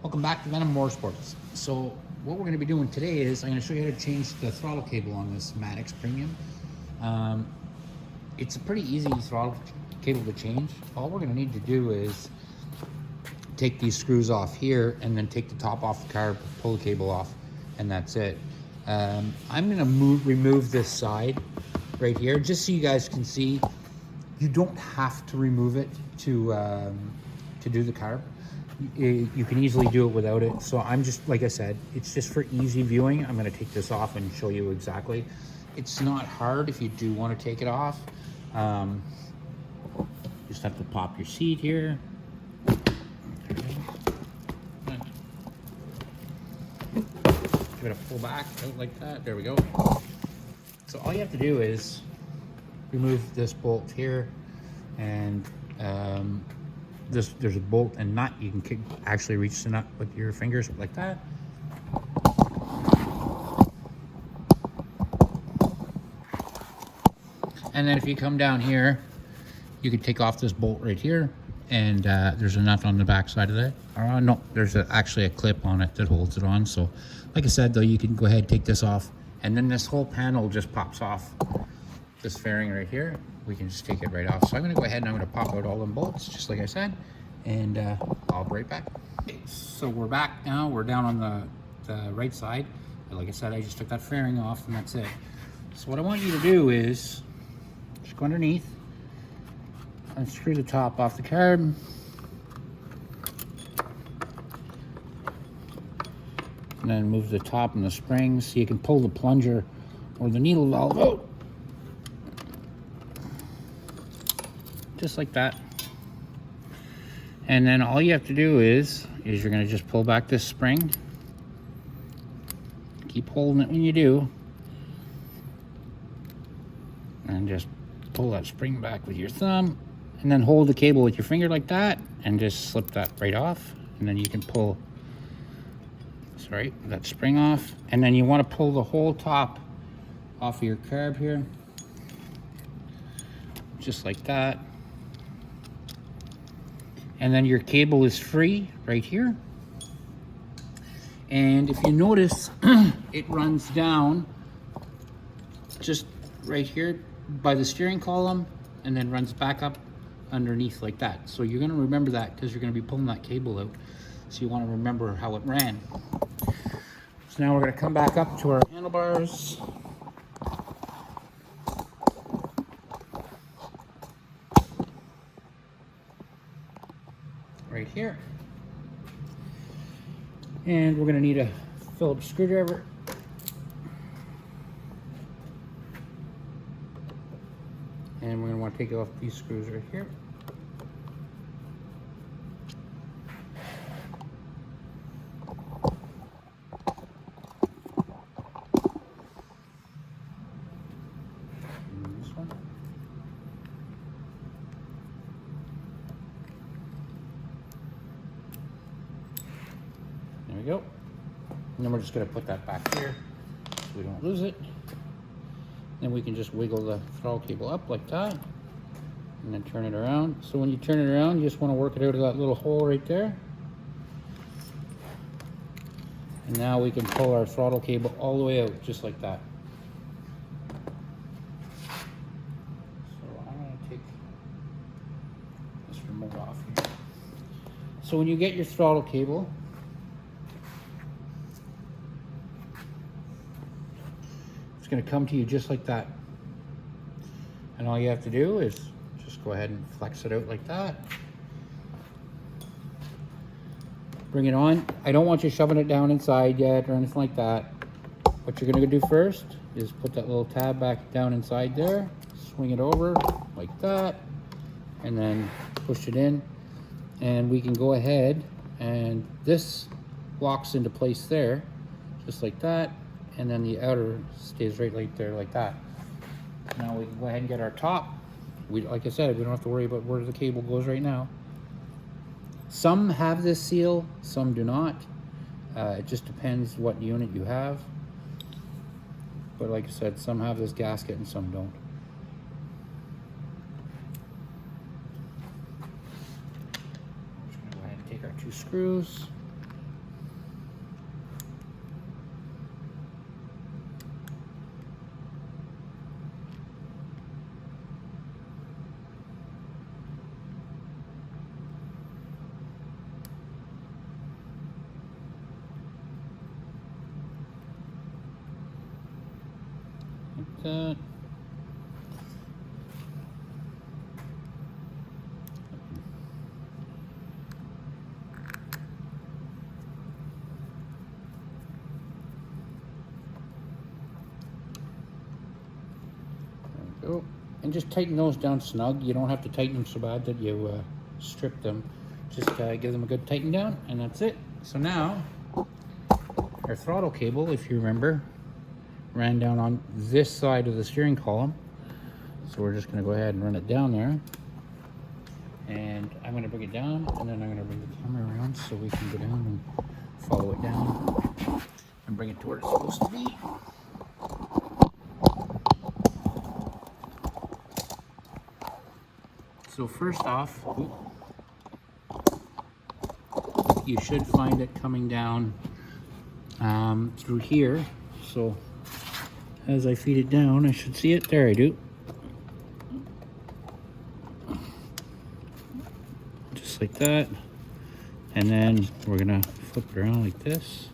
Welcome back to Venom Motorsports. So what we're going to be doing today is I'm going to show you how to change the throttle cable on this Madix Premium. It's a pretty easy throttle cable to change. All we're going to need to do is take these screws off here and then take the top off the car, pull the cable off, and that's it. I'm going to remove this side right here just so you guys can see. You don't have to remove it to do the carb. You can easily do it without it. So I'm just, like I said, it's just for easy viewing. I'm going to take this off and show you exactly. It's not hard if you do want to take it off. Just have to pop your seat here. Give it a pull back out like that. There we go. So all you have to do is remove this bolt here, and there's a bolt and nut. You can actually reach the nut with your fingers like that. And then if you come down here, you can take off this bolt right here, and there's a nut on the back side of that. No, there's actually a clip on it that holds it on. So like I said though, you can go ahead and take this off, and then this whole panel just pops off. This fairing right here, we can just take it right off. So I'm going to go ahead and I'm going to pop out all them bolts just like I said, and I'll be right back. Okay, so we're back now. We're down on the right side. And like I said, I just took that fairing off and that's it. So what I want you to do is just go underneath, unscrew the top off the carb, and then move the top and the springs so you can pull the plunger or the needle valve out. Just like that. And then all you have to do is you're going to just pull back this spring. Keep holding it when you do. And just pull that spring back with your thumb. And then hold the cable with your finger like that. And just slip that right off. And then you can pull, that spring off. And then you want to pull the whole top off of your carb here. Just like that. And then your cable is free right here. And if you notice, it runs down just right here by the steering column and then runs back up underneath like that. So you're going to remember that because you're going to be pulling that cable out. So you want to remember how it ran. So now we're going to come back up to our handlebars. Right here, and we're going to need a Phillips screwdriver, and we're going to want to take off these screws right here. And this one. There we go. And then we're just going to put that back here so we don't lose it. Then we can just wiggle the throttle cable up like that and then turn it around. So when you turn it around, you just want to work it out of that little hole right there. And now we can pull our throttle cable all the way out just like that. So I'm going to take this remote off here. So when you get your throttle cable, it's going to come to you just like that. And all you have to do is just go ahead and flex it out like that. Bring it on. I don't want you shoving it down inside yet or anything like that. What you're going to do first is put that little tab back down inside there, swing it over like that, and then push it in. And we can go ahead and this locks into place there, just like that. And then the outer stays right there like that. Now we can go ahead and get our top. Like I said, we don't have to worry about where the cable goes right now. Some have this seal, some do not. It just depends what unit you have. But like I said, some have this gasket and some don't. Just gonna go ahead and take our two screws, that. There we go. And just tighten those down snug. You don't have to tighten them so bad that you strip them. Just give them a good tighten down, and that's it. So now, our throttle cable, if you remember, ran down on this side of the steering column. So we're just going to go ahead and run it down there. And I'm going to bring it down, and then I'm going to bring the camera around so we can go down and follow it down and bring it to where it's supposed to be. So first off, you should find it coming down through here. So as I feed it down, I should see it. There I do. Just like that. And then we're gonna flip it around like this.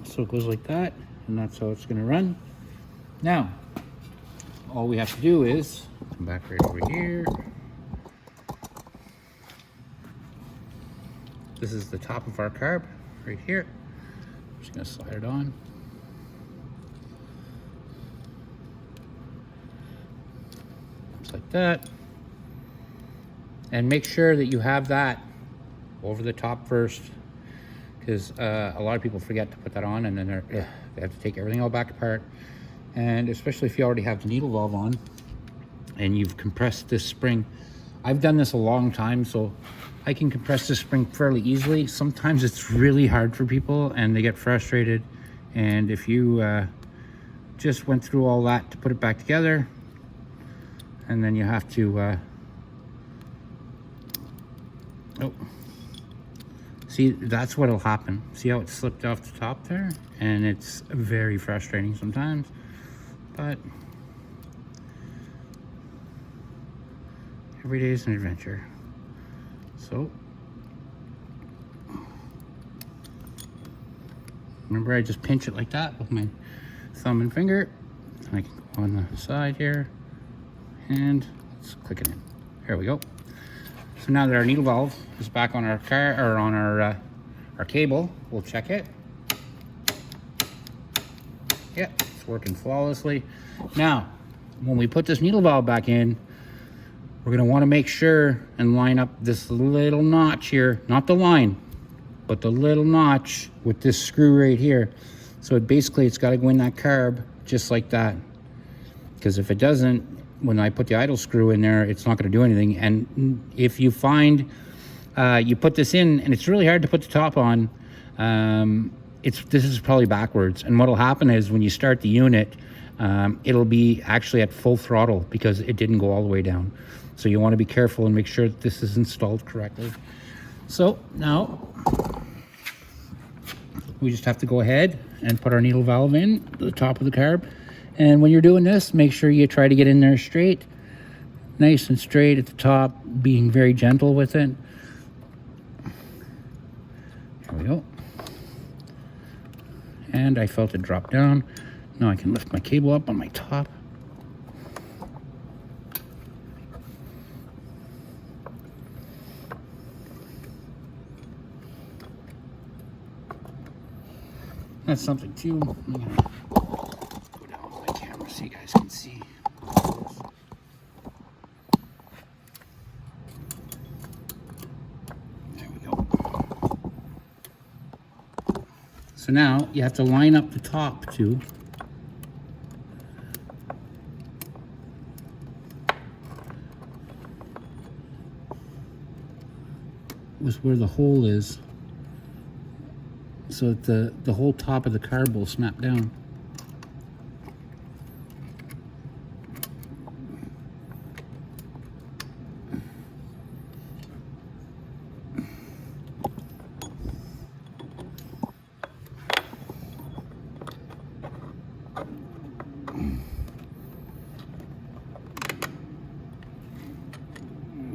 So it goes like that, and that's how it's gonna run. Now, all we have to do is come back right over here. This is the top of our carb right here. I'm just gonna slide it on. Just like that. And make sure that you have that over the top first, because a lot of people forget to put that on, and then they have to take everything all back apart. And especially if you already have the needle valve on and you've compressed this spring. I've done this a long time, so I can compress this spring fairly easily. Sometimes it's really hard for people and they get frustrated. And if you just went through all that to put it back together, and then you have to see, that's what'll happen. See how it slipped off the top there? And it's very frustrating sometimes, but every day is an adventure. So remember, I just pinch it like that with my thumb and finger. I can go on the side here and let's click it in. There we go. So now that our needle valve is back on our car, or on our cable, we'll check it. Yeah, it's working flawlessly. Now, when we put this needle valve back in, we're gonna wanna make sure and line up this little notch here, not the line, but the little notch with this screw right here. So it's gotta go in that carb just like that. Because if it doesn't, when I put the idle screw in there, it's not gonna do anything. And if you find you put this in and it's really hard to put the top on, this is probably backwards. And what'll happen is when you start the unit, it'll be actually at full throttle because it didn't go all the way down. So you want to be careful and make sure that this is installed correctly. So now we just have to go ahead and put our needle valve in the top of the carb. And when you're doing this, make sure you try to get in there straight, nice and straight at the top, being very gentle with it. There we go. And I felt it drop down. Now I can lift my cable up on my top. That's something too. I'm gonna go down with my camera so you guys can see. There we go. So now you have to line up the top too. With where the hole is, so that the whole top of the carb will snap down.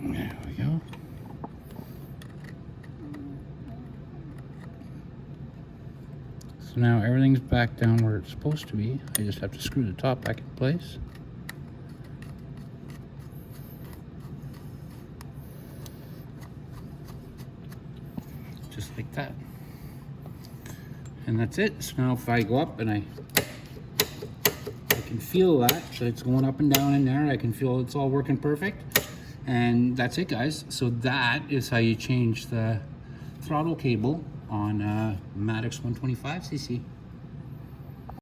There we go. So now everything's back down where it's supposed to be. I just have to screw the top back in place. Just like that. And that's it. So now if I go up and I can feel that it's going up and down in there. I can feel it's all working perfect. And that's it, guys. So that is how you change the throttle cable on Madix 125cc.